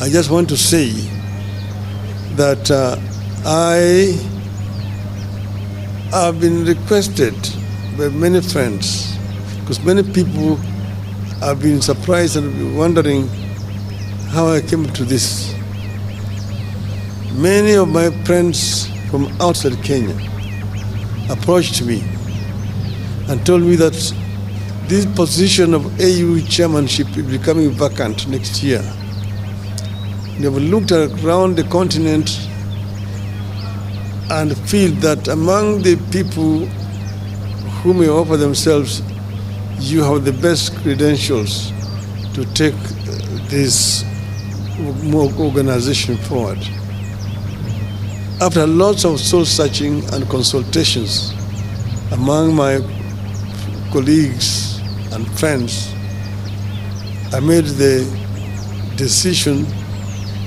I just want to say that I have been requested by many friends, because many people have been surprised and been wondering how I came to this. Many of my friends from outside Kenya approached me and told me that this position of AU chairmanship is becoming vacant next year. They have looked around the continent and feel that among the people who may offer themselves, you have the best credentials to take this organization forward. After lots of soul searching and consultations among my colleagues and friends, I made the decision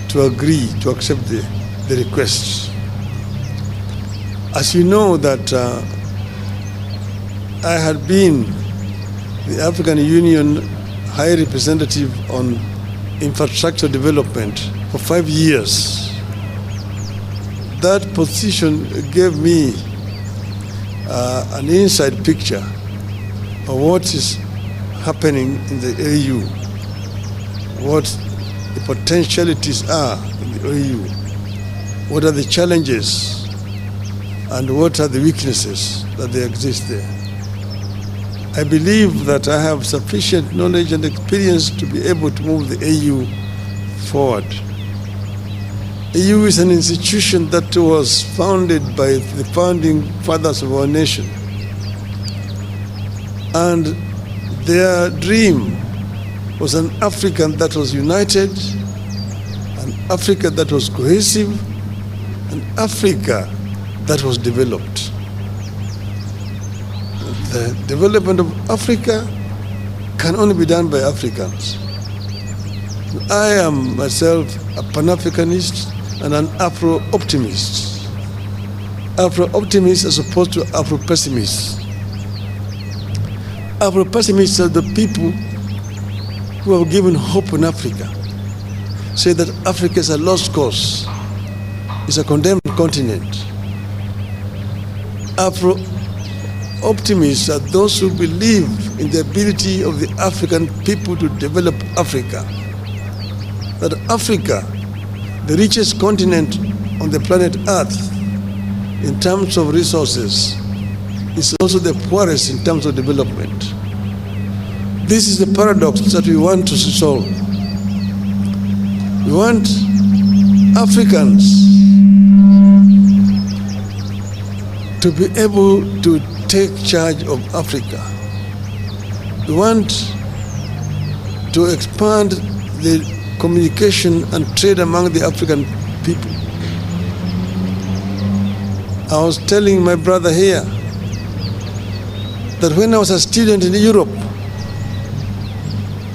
to agree to accept the request. As you know that I had been the African Union High Representative on Infrastructure Development for 5 years. That position gave me an inside picture of what is happening in the AU, what the potentialities are in the AU, what are the challenges, and what are the weaknesses that they exist there. I believe that I have sufficient knowledge and experience to be able to move the AU forward. AU is an institution that was founded by the founding fathers of our nation. And their dream was an Africa that was united, an Africa that was cohesive, an Africa that was developed. The development of Africa can only be done by Africans. I am myself a Pan-Africanist and an Afro-optimist. Afro-optimists as opposed to Afro-pessimists. Afro-pessimists are the people who have given hope in Africa, say that Africa is a lost cause, it's a condemned continent. Afro-optimists are those who believe in the ability of the African people to develop Africa. That Africa, the richest continent on the planet Earth in terms of resources, is also the poorest in terms of development. This is the paradox that we want to solve. We want Africans to be able to take charge of Africa. We want to expand the communication and trade among the African people. I was telling my brother here that when I was a student in Europe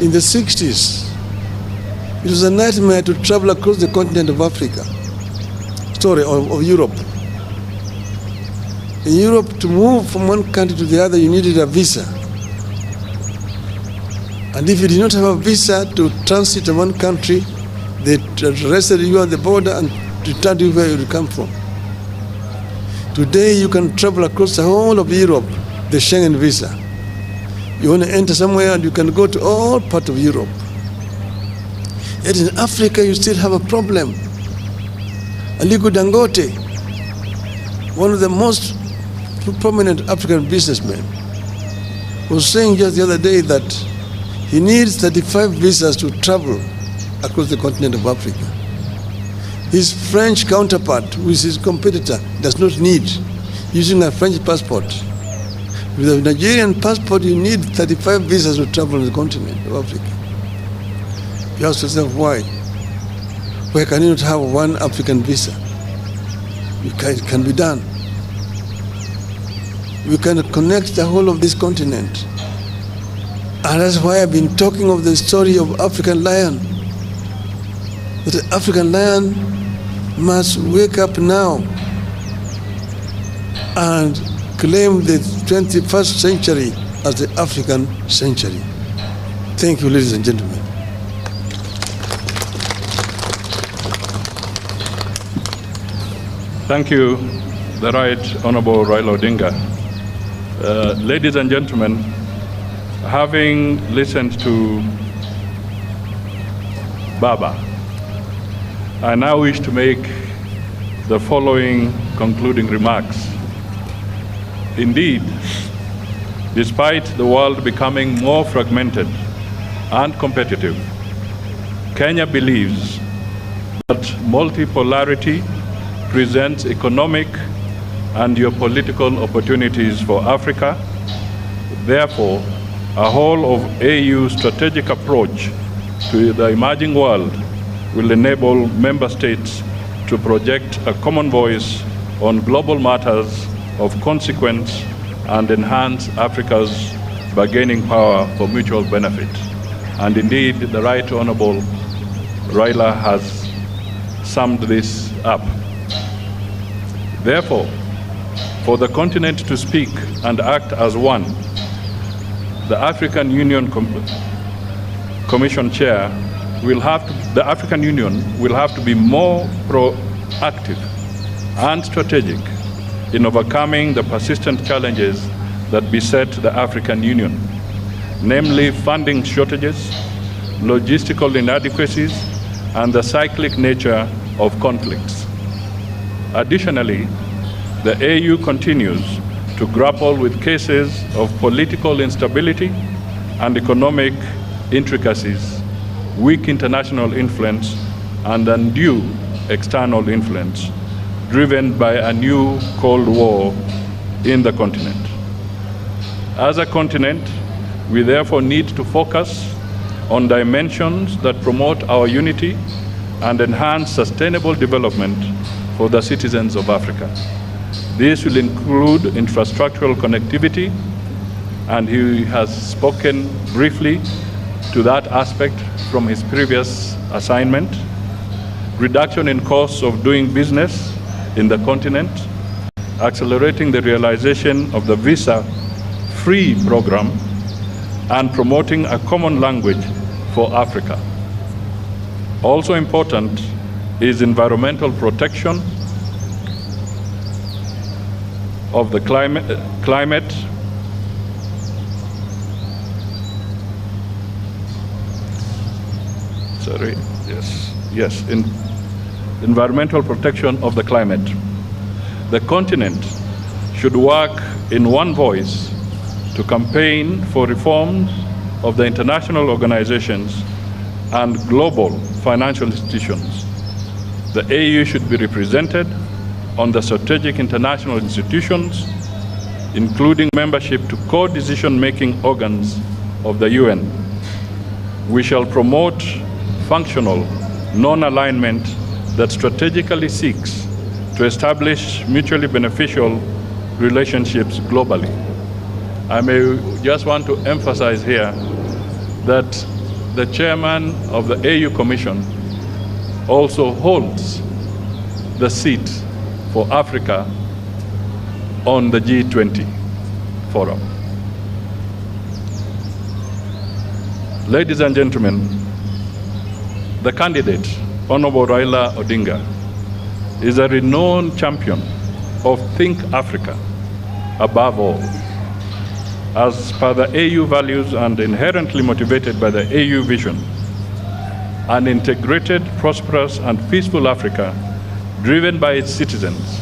in the 60s, it was a nightmare to travel across the continent of Africa, of Europe. In Europe, to move from one country to the other, you needed a visa. And if you did not have a visa to transit to one country, they arrested you at the border and returned you where you come from. Today, you can travel across the whole of Europe, the Schengen visa. You want to enter somewhere and you can go to all parts of Europe. Yet in Africa, you still have a problem. Aliko Dangote, one of the most prominent African businessmen, was saying just the other day that he needs 35 visas to travel across the continent of Africa. His French counterpart, who is his competitor, does not need using a French passport. With a Nigerian passport, you need 35 visas to travel on the continent of Africa. You ask yourself why? Why can you not have one African visa? It can be done. We can connect the whole of this continent. And that's why I've been talking of the story of African lion. That the African lion must wake up now and claim the 21st century as the African century. Thank you, ladies and gentlemen. Thank you, the Right Honorable Raila Ondinga. Ladies and gentlemen, having listened to Baba, I now wish to make the following concluding remarks. Indeed, despite the world becoming more fragmented and competitive, Kenya believes that multipolarity presents economic and geopolitical opportunities for Africa. Therefore, a whole of AU strategic approach to the emerging world will enable member states to project a common voice on global matters of consequence and enhance Africa's bargaining power for mutual benefit. And indeed, the Right Honorable Raila has summed this up. Therefore, for the continent to speak and act as one, the African Union Commission Chair the African Union will have to be more proactive and strategic in overcoming the persistent challenges that beset the African Union, namely funding shortages, logistical inadequacies, and the cyclic nature of conflicts. Additionally, the AU continues to grapple with cases of political instability and economic intricacies, weak international influence, and undue external influence, driven by a new Cold War in the continent. As a continent, we therefore need to focus on dimensions that promote our unity and enhance sustainable development for the citizens of Africa. This will include infrastructural connectivity, and he has spoken briefly to that aspect from his previous assignment, reduction in costs of doing business in the continent, accelerating the realization of the visa-free program, and promoting a common language for Africa. Also important is environmental protection of the climate, environmental protection of the climate. The continent should work in one voice to campaign for reforms of the international organizations and global financial institutions. The AU should be represented on the strategic international institutions, including membership to co-decision-making organs of the UN. We shall promote functional non-alignment that strategically seeks to establish mutually beneficial relationships globally. I may just want to emphasize here that the chairman of the AU Commission also holds the seat for Africa on the G20 forum. Ladies and gentlemen, the candidate, Honorable Raila Ondinga, is a renowned champion of Think Africa above all. As per the AU values and inherently motivated by the AU vision, an integrated, prosperous, and peaceful Africa driven by its citizens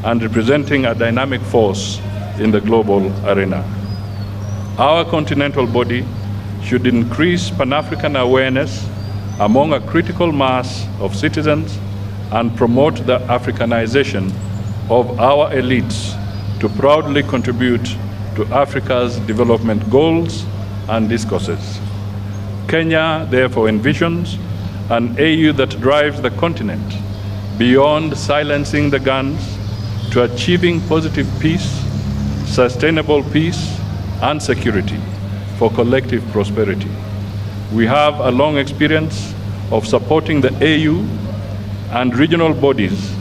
and representing a dynamic force in the global arena. Our continental body should increase Pan-African awareness among a critical mass of citizens and promote the Africanization of our elites to proudly contribute to Africa's development goals and discourses. Kenya therefore envisions an AU that drives the continent beyond silencing the guns to achieving positive peace, sustainable peace, and security for collective prosperity. We have a long experience of supporting the AU and regional bodies,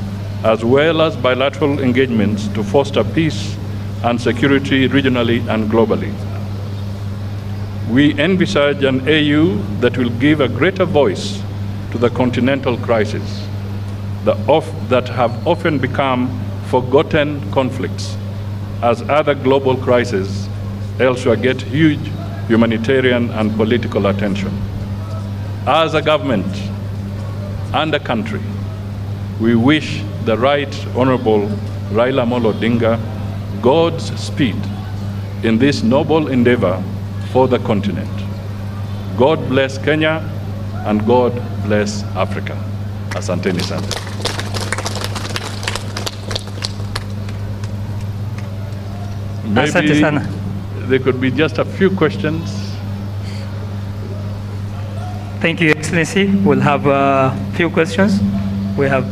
as well as bilateral engagements to foster peace and security regionally and globally. We envisage an AU that will give a greater voice to the continental crisis. that have often become forgotten conflicts as other global crises elsewhere get huge humanitarian and political attention. As a government and a country, we wish the Right Honorable Raila Odinga God's speed in this noble endeavor for the continent. God bless Kenya and God bless Africa. Asanteni sana. Maybe there could be just a few questions. Thank you, Excellency. We'll have a few questions. We have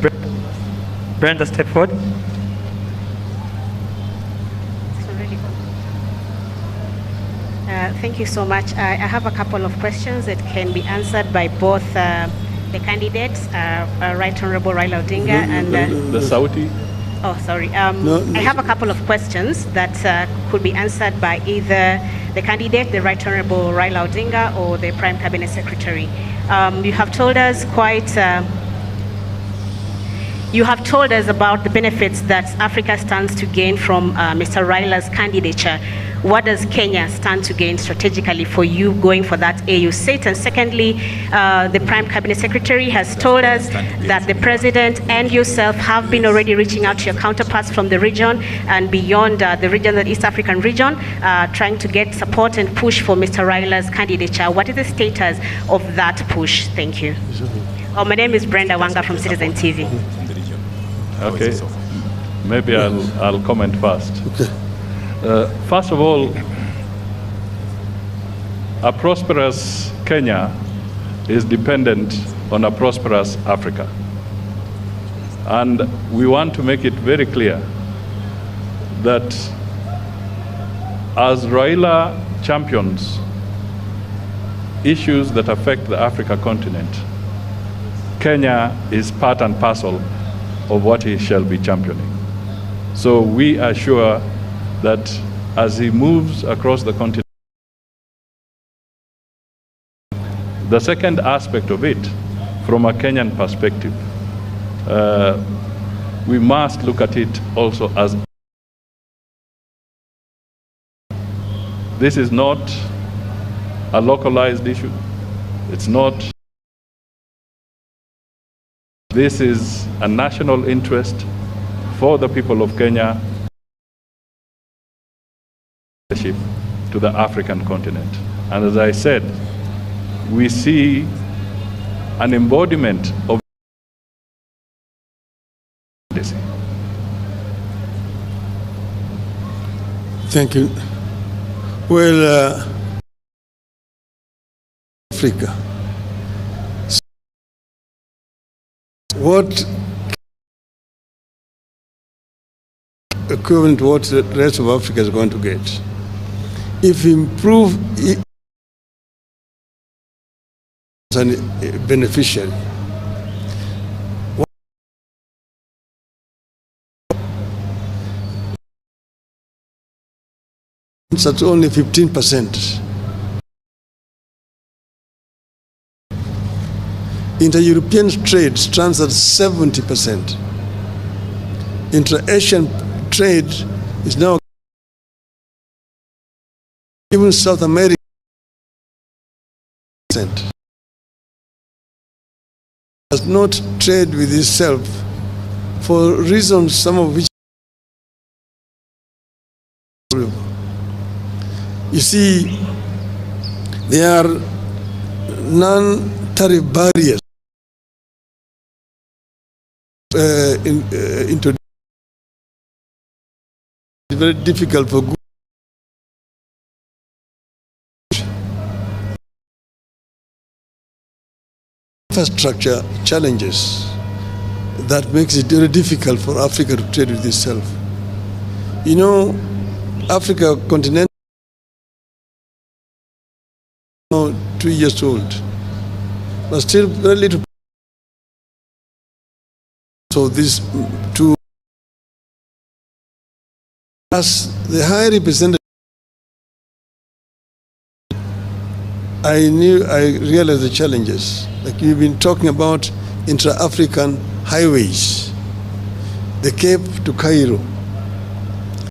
Brenda, step forward. Thank you so much. I have a couple of questions that can be answered by both the candidates, Right Honorable Raila Ondinga and... the Saudi? Oh, sorry. I have a couple of questions that could be answered by either the candidate, the Right Honorable Raila Ondinga, or the Prime Cabinet Secretary. You have told us about the benefits that Africa stands to gain from Mr. Raila's candidature. What does Kenya stand to gain strategically for you going for that AU seat? And secondly, the Prime Cabinet Secretary has told us that the President and yourself have been already reaching out to your counterparts from the region and beyond the region, the East African region, trying to get support and push for Mr. Raila's candidature. What is the status of that push? Thank you. My name is Brenda Wanga from Citizen TV. Okay, maybe I'll comment first. Okay. First of all, a prosperous Kenya is dependent on a prosperous Africa. And we want to make it very clear that as Raila champions issues that affect the Africa continent, Kenya is part and parcel of what he shall be championing. So we are sure that as he moves across the continent, the second aspect of it, from a Kenyan perspective, we must look at it also as this is not a localized issue. It's not. This is a national interest for the people of Kenya to the African continent. And as I said, we see an embodiment of this. Thank you. Well, Africa. What equivalent to what the rest of Africa is going to get? If we improve as a beneficiary, that's only 15%. Inter-European trade stands at 70%. Inter-Asian trade is now, even South America, does not trade with itself for reasons, some of which you see, there are non-tariff barriers into it's very difficult for good infrastructure challenges that makes it very difficult for Africa to trade with itself. You know, Africa continent now 2 years old, but still very little. So these two, as the High Representative, I realized the challenges. Like you've been talking about intra-African highways, the Cape to Cairo,